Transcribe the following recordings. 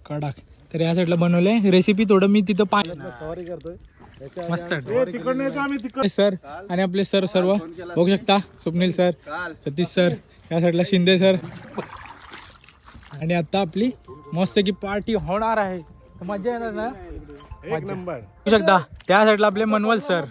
कडक. तर या साईडला बनवलंय रेसिपी. थोडं मी तिथं सवारी करतोय मस्त सर आणि आपले सर सर्व बघू शकता. स्वप्नील सर, सतीश सर, या साईडला शिंदे सर. आणि आता आपली मस्त की पार्टी होणार आहे. मजा येणार ना. एक नंबर. बघू शकता त्या साईडला आपले मनवल सर.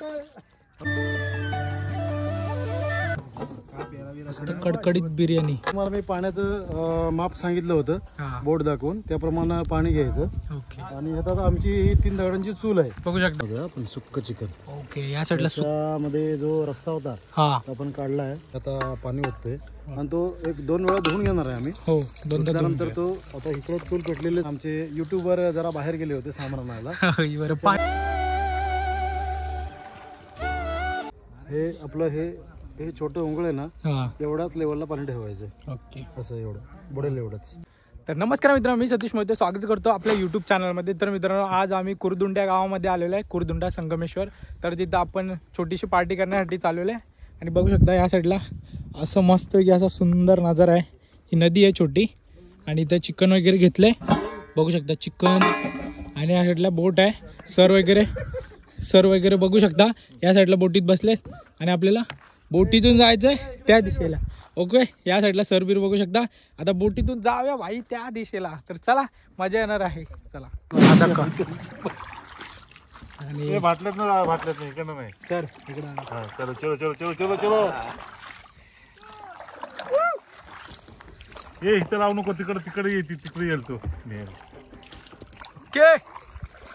मस्त कडकडीत बिर्याणी. तुम्हाला मी पाण्याचं माप सांगितलं होतं हा. बोट दाखवून त्याप्रमाणे पाणी घ्यायचं. ओके. आणि आता आमची ही 3 दगडांची चूल आहे. बघू शकता बघा आपण सुक्क चिकन. ओके. या साईडला मध्ये जो रस्सा होता हा आपण काढला आहे. आता पाणी ओततोय आणि तो 1-2 वेळा धुवून घेणार आहे आम्ही. हो. दोन त्यानंतर तो आता इकडे चूल पेटलेले. आमचे युट्यूबर जरा बाहेर गेले होते सामान आणायला. हे आपलं हे छोटं उंगळ आहे ना, एवढाच लेवलला पाणी ठेवायचं. ओके. असं एवढं बुडेल एवढंच. तर नमस्कार मित्रांनो, मी सतीश मोहिते स्वागत करतो आपल्या यूट्यूब चॅनलमध्ये. तर मित्रांनो आज आम्ही कुरदुंड्या गावामध्ये आलेलो आहे. कुरदुंडा संगमेश्वर. तर तिथं आपण छोटीशी पार्टी करण्यासाठी चाललेलो आहे. आणि बघू शकता या साईडला असं मस्त की असा सुंदर नजारा आहे. ही नदी आहे छोटी आणि इथं चिकन वगैरे घेतलंय. बघू शकता चिकन. आणि या साईडला बोट आहे. सर वगैरे बघू शकता या साईडला बोटीत बसलेत. आणि आपल्याला बोटीतून जायचंय त्या दिशेला. ओके. या साईडला सरबीर बघू शकता. आता बोटीतून जाऊया भाई त्या दिशेला. तर चला मजा येणार आहे. चला. आणि भाटलेत नाही का नाही सर इकडे चलो चलो चलो चलो चलो चलो. ये इथं लावू नको. तिकडे ये. तिकडे येईल तू.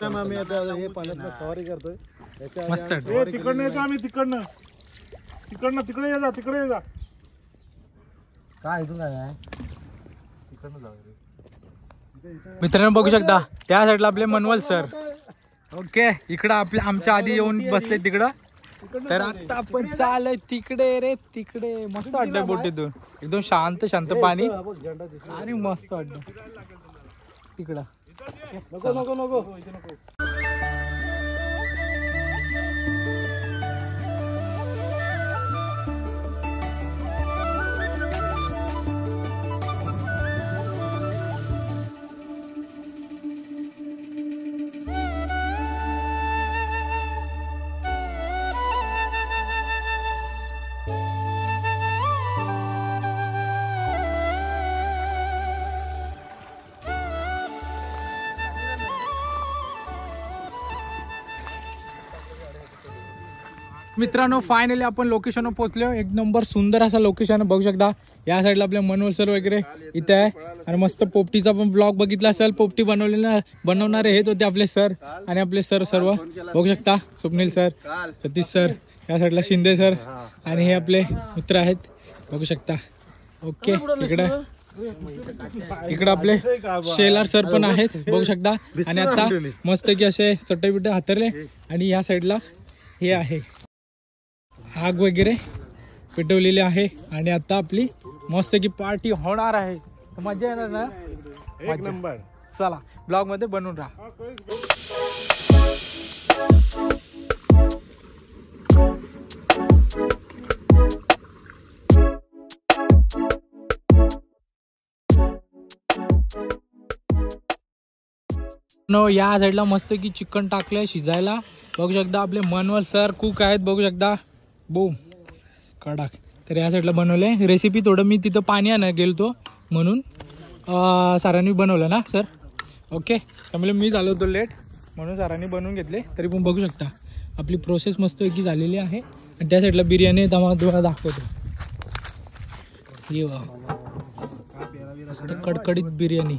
आम्ही आता हे पाण्यात सवारी करतोय. मस्त. तिकडनं येतो आम्ही. तिकडनं तिकडे ये जा. तिकडे ये जा. काय इथून काय आहे. तिकडनं जाऊ. मित्रांनो बघू शकता त्या साईडला आपले मनवल सर. ओके. इकडं आपल्या आमच्या आधी येऊन बसले तिकडं. तर आता आपण चालय तिकडे रे तिकडे. मस्त वाटतंय बोटीतून. एकदम शांत पाणी आणि मस्त वाटत तिकडं. नको नको नको. मित्रांनो फायनली आपण लोकेशनवर पोहोचलो. एक नंबर सुंदर असा लोकेशन बघू शकता. या साईडला आपले मनोहर सर वगैरे इथे आहे. आणि मस्त पोपटीचा पण ब्लॉग बघितला असेल. पोपटी बनवणारे हेच होते आपले सर. आणि आपले सर सर्व बघू शकता. स्वप्नील सर, सतीश सर, या साईडला शिंदे सर. आणि हे आपले मित्र आहेत बघू शकता. ओके. इकडे आपले शेलार सर पण आहेत बघू शकता. आणि आता मस्त की असे चटई बिटे हातरले. आणि या साईडला हे आहे आग वगैरे पेटवलेली आहे. आणि आता आपली मस्त की पार्टी होणार आहे. तर मजा येणार ना. एक नंबर. चला ब्लॉग मध्ये बनवून राहा. या साईडला मस्त की चिकन टाकलंय शिजायला. बघू शकता आपले मनवल सर कुक आहेत बघू शकता. बूम कडक. तर या साईडला बनवलंय रेसिपी. थोडं मी तिथं पाणी आणायला गेलतो म्हणून सरांनी बनवलं ना सर. ओके. त्यामुळे मी झालो होतो लेट म्हणून सरांनी बनवून घेतले. तरी पण बघू शकता आपली प्रोसेस मस्त की झालेली आहे. आणि त्या साईडला बिर्याणी तुम्हाला दाखवतो. ये वा मस्त कडकडीत बिर्याणी.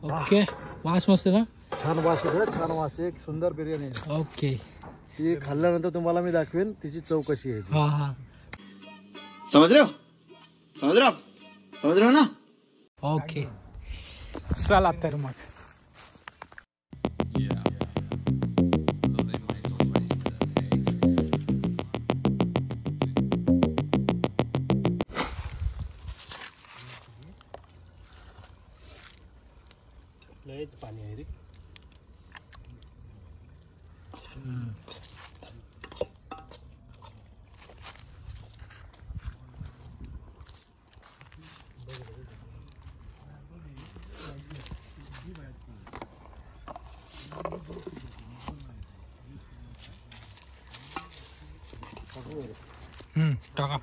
ओके. वास मस्त ना. छान वास आहे. छान वास. एक सुंदर बिर्याणी. ओके. ती खाल्ल्यानंतर तुम्हाला मी दाखवेन तिची चव कशी आहे. हा हा. समझ रहे हो ना. ओके. चला तर मग. पाणी आहे रे. टाका.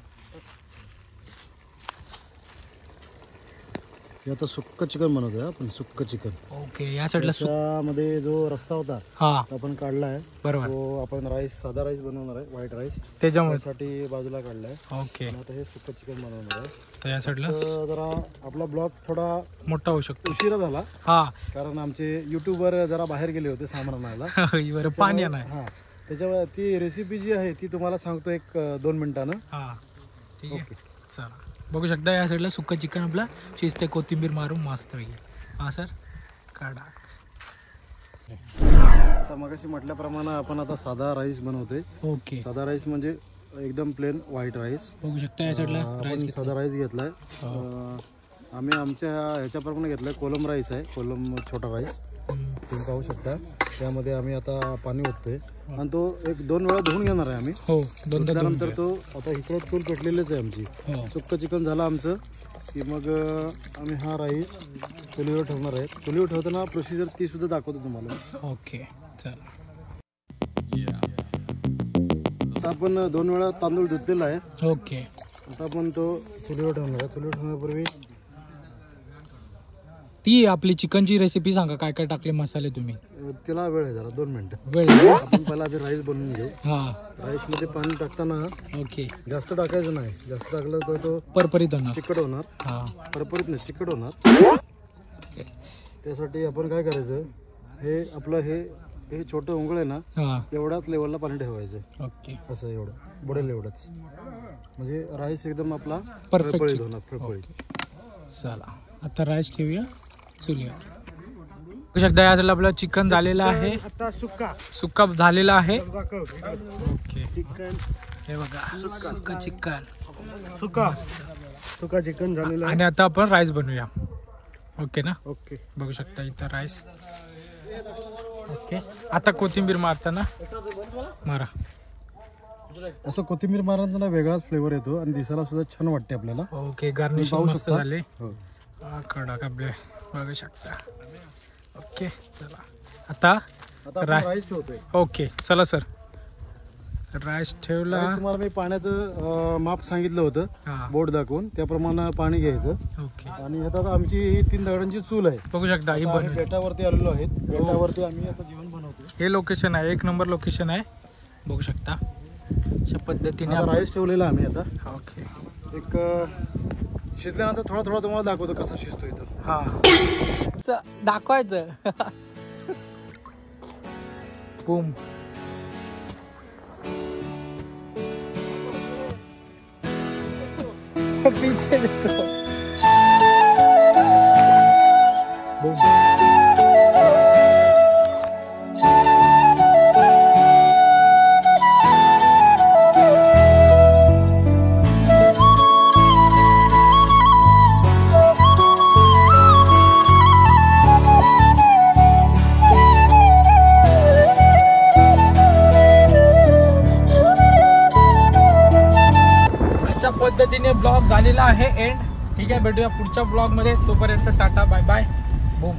हे आता सुक्क चिकन बनवतोय आपण, सुक्क चिकन. ओके, या साईडला त्यामध्ये जो रस्सा होता हा तो आपण काढलाय. बरोबर, तो आपण राईस, साधा राईस बनवणार आहे, व्हाईट राईस. त्याच्यामुळे त्यासाठी बाजूला काढलाय. ओके. आणि आता हे सुक्क चिकन बनवणार आहे. तर या साईडला तर जरा आपला ब्लॉग थोडा मोठा होऊ शकतो. उशिरा झाला हा कारण आमचे युट्यूबर जरा बाहेर गेले होते सामान आणायला. बरं, पाणी नाही. हा, त्याच्यावर ती रेसिपी जी आहे ती तुम्हाला सांगतो एक 2 मिनिटानं. हा ठीक आहे. ओके. चला, बघू शकता या साईडला सुक्का चिकन आपला शिजते, कोथिंबीर मारून मस्त पैकी. हा सर, काढा. आता मगाशी म्हटल्याप्रमाणे आपण आता साधा राईस बनवतोय. ओके, साधा राईस म्हणजे एकदम प्लेन व्हाईट राईस. बघू शकता या साईडला राईस आपण साधा राईस घेतलाय. आम्ही आमच्या ह्याच्याप्रमाणे घेतलाय, कोलम राईस आहे, कोलम छोटा राईस. तुम्ही पाहू शकता. त्यामध्ये आम्ही आता पाणी ओततोय आणि तो 1-2 वेळा धुवून घेणार आहे आम्ही. हो, दोनदा त्यानंतर तो आता इकडे चूल पेटलेलीच आहे आमची. सुक्क चिकन झालं आमचं की मग आम्ही हा राईस चुलीवर ठेवणार आहे. चुलीवर ठेवताना प्रोसिजर ती सुद्धा दाखवतो तुम्हाला. ओके, चला. आता आपण 2 वेळा तांदूळ धुतलेला आहे. ओके, आता आपण तो चुलीवर ठेवणार आहे. चुलीवर ठेवण्यापूर्वी ती आपली चिकनची रेसिपी सांगा, काय काय टाकले मसाले तुम्ही. त्याला वेळ आहे जरा 2 मिनिटं. वेळ. आपण पहिला आधी राईस बनवून घेऊ. हा राईसमध्ये पाणी टाकताना ओके, जास्त टाकायचं नाही. जास्त टाकलं तर तो परपरीत होणार. चिकट होणार. हा परपरीत नाही, चिकट होणार. त्यासाठी आपण काय करायचं, हे आपलं हे छोटं उंगळ आहे ना, हा एवढ्याच लेवलला पाणी ठेवायचं. ओके, असं एवढं बुडेल एवढंच, म्हणजे राईस एकदम आपला Perfect. फळफळीत होणार, फळफळीत. चला आता राईस ठेवूया चुलीवर. बघू शकता या साईडला आपलं चिकन झालेलं आहे, आता सुक्का झालेला आहे. दाखव. ओके, चिकन, हे बघा सुक्का चिकन, सुका चिकन झालेलं आहे. आणि आता आपण राईस बनवूया. ओके ना, ओके. बघू शकता इथं राईस. ओके, आता कोथिंबीर मारताना मारा. असं कोथिंबीर मारताना वेगळाच फ्लेवर येतो आणि दिसायला सुद्धा छान वाटते आपल्याला. ओके, गार्निशिंग पाहू मस्त शकता. झाले. हो. कडक आपले बघू शकता. ओके, चला आता आता आपण राईस ठेवतोय. ओके, चला सर, राईस ठेवला. राईस तुम्हाला मी पाण्याचं माप सांगितलं होतं, हा बोट दाखवून त्याप्रमाणे पाणी घ्यायचं. ओके, आणि आता आमची ही 3 दगडांची चूल आहे. बघू शकता ही आता आम्ही बनवली. बेटावरती आलेलो आहेत. बेटावरती आम्ही आता जेवण बनवतो. हे लोकेशन आहे, 1 नंबर लोकेशन आहे. बघू शकता अशा पद्धतीने आता राईस ठेवलेला आम्ही आता. ओके, एक शिजल्यानंतर थोडा थोडा तुम्हाला दाखवतो कसा शिजतोय तो. हा दाखवायचं. बूम. पीछे देखो. बूम. अशा पद्धतीने ब्लॉग झालेला आहे एंड. ठीक आहे, भेटूया पुढच्या ब्लॉग मध्ये. तोपर्यंत टाटा, बाय बाय, बूम.